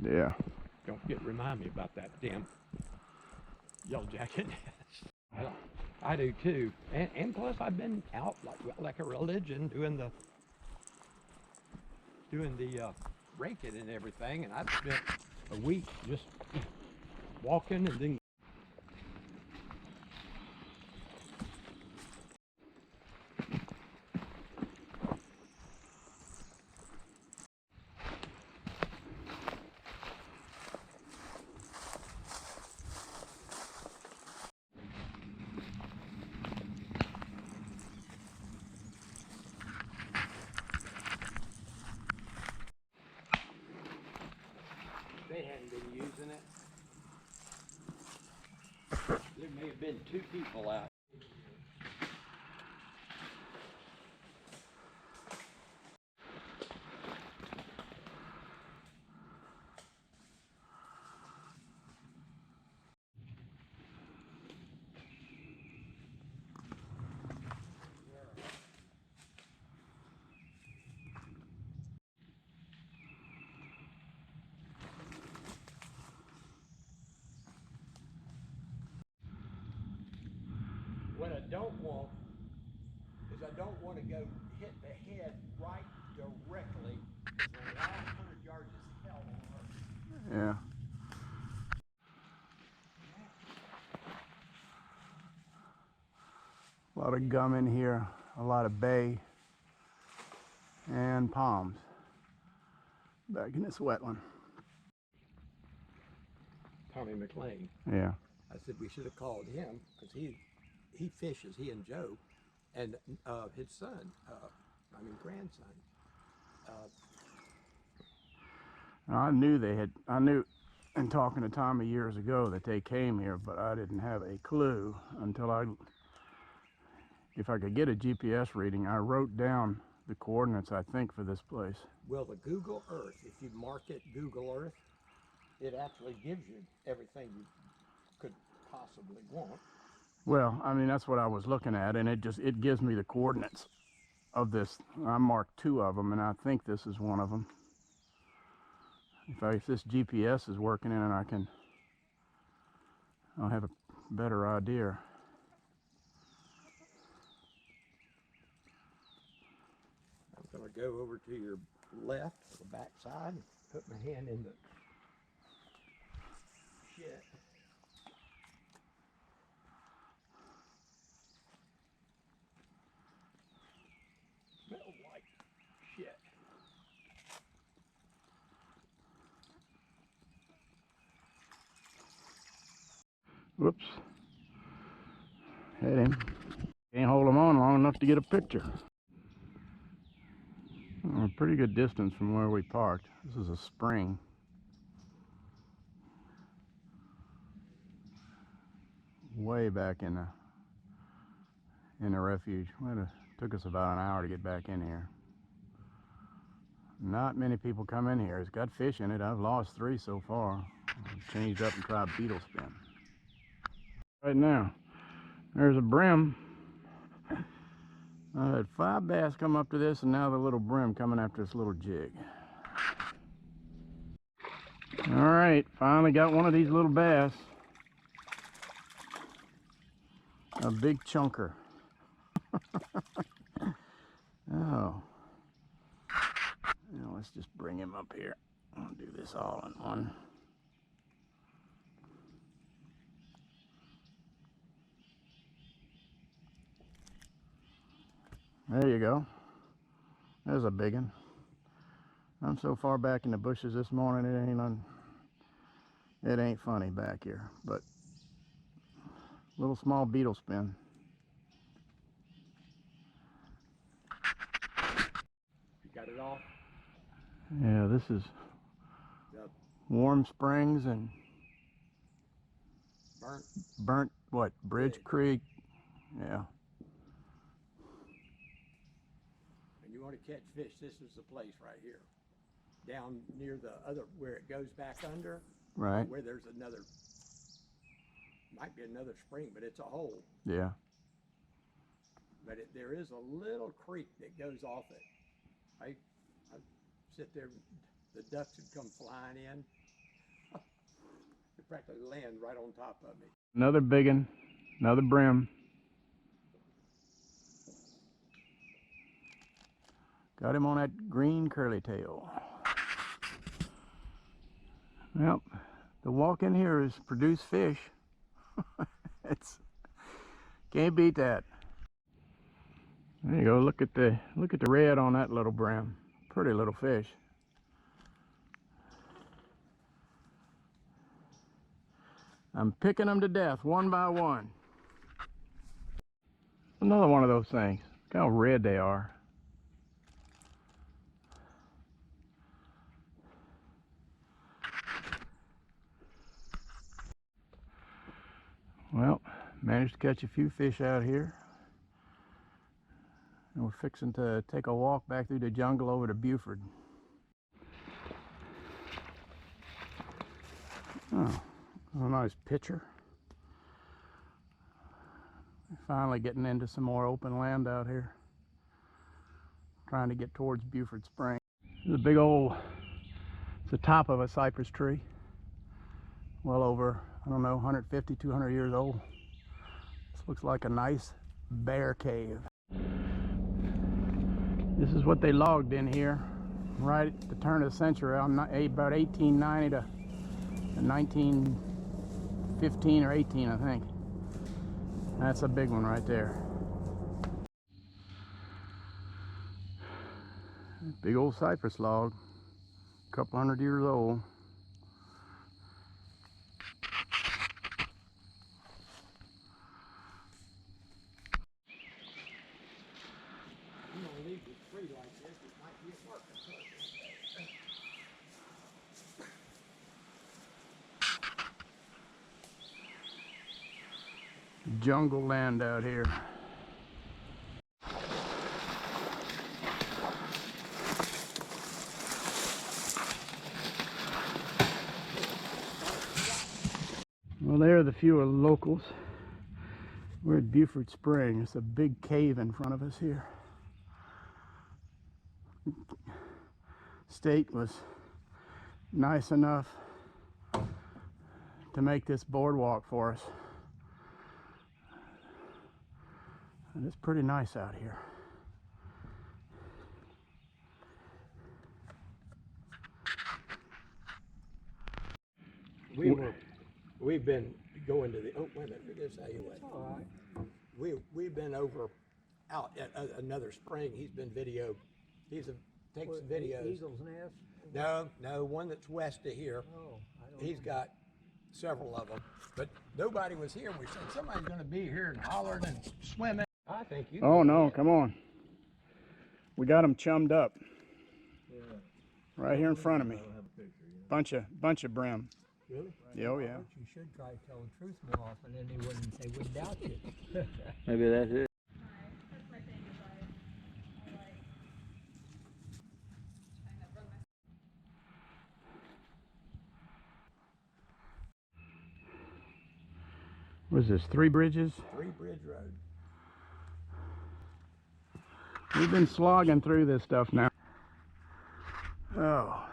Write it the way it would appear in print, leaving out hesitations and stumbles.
Yeah. Don't remind me about that damn yellow jacket. I do too, and plus I've been out like a religion doing the raking and everything, and I've spent a week just walking and then. They hadn't been using it. There may have been 2 people out. What I don't want is I don't want to go hit the head right directly, because the last 100 yards is hell on earth. Yeah. A lot of gum in here, a lot of bay and palms back in this wetland. Tommy McLean. Yeah. I said we should have called him because he fishes, he and Joe, and his son, grandson. I knew in talking to Tommy years ago that they came here, but I didn't have a clue until if I could get a GPS reading, I wrote down the coordinates, I think, for this place. Well, the Google Earth, if you mark it Google Earth, it actually gives you everything you could possibly want. Well, I mean, that's what I was looking at, and it gives me the coordinates of this. I marked 2 of them, and I think this is one of them. If this GPS is working in it, I'll have a better idea. I'm going to go over to your left, the back side, and put my hand in the shit. Smells like shit. Whoops. Hit him. Can't hold him on long enough to get a picture. A pretty good distance from where we parked. This is a spring. Way back in the refuge. It took us about an hour to get back in here. Not many people come in here. It's got fish in it. I've lost 3 so far. I've changed up and tried beetle spin. Right now, there's a brim. I had 5 bass come up to this, and now the little brim coming after this little jig. All right, finally got one of these little bass. A big chunker. Oh. Now let's just bring him up here. I'll do this all in one. There you go. There's a big one. I'm so far back in the bushes this morning, it ain't funny back here, but little small beetle spin. You got it off? Yeah, this is Warm Springs and Burnt what? Bridge Creek. Yeah. And you want to catch fish, this is the place right here. Down near the other, where it goes back under. Right. Where there's another, might be another spring, but it's a hole. Yeah. But there is a little creek that goes off it. I sit there the ducks would come flying in. They practically land right on top of me. Another big one, another brim. Got him on that green curly tail. Well, the walk in here is produce fish. It's can't beat that. There you go. Look at the red on that little brim. Pretty little fish. I'm picking them to death one by one. Another one of those things. Look how red they are. Well, managed to catch a few fish out here. And we're fixing to take a walk back through the jungle over to Buford. Oh, a nice picture. Finally getting into some more open land out here. Trying to get towards Buford Spring. There's a big old, it's the top of a cypress tree. Well over, I don't know, 150, 200 years old. This looks like a nice bear cave. This is what they logged in here right at the turn of the century, about 1890 to 1915 or 18, I think. That's a big one right there. Big old cypress log, a couple hundred years old. You don't leave the tree like this, it might be a market. Jungle land out here. Well, there are the few locals. We're at Buford Spring. It's a big cave in front of us here. State was nice enough to make this boardwalk for us. And it's pretty nice out here. We've been going to the, oh, wait a minute, this how you went. All right. We've been over out at another spring. He's been videoed. Takes some videos. Eagle's Nest? No, one that's west of here. Oh, I don't He's got several of them, but nobody was here. We said somebody's going to be here and hollering and swimming. I think you. Oh no, come on. We got them chummed up. Yeah. Right here in front of me. I don't have a picture, yeah. Bunch of brim. Really? Yeah, oh yeah. You should try to tell the truth more often, then they wouldn't doubt you. Maybe that's it. That's my thing is I like trying to run my What is this, Three Bridges? Three Bridge Road. We've been slogging through this stuff now. Oh,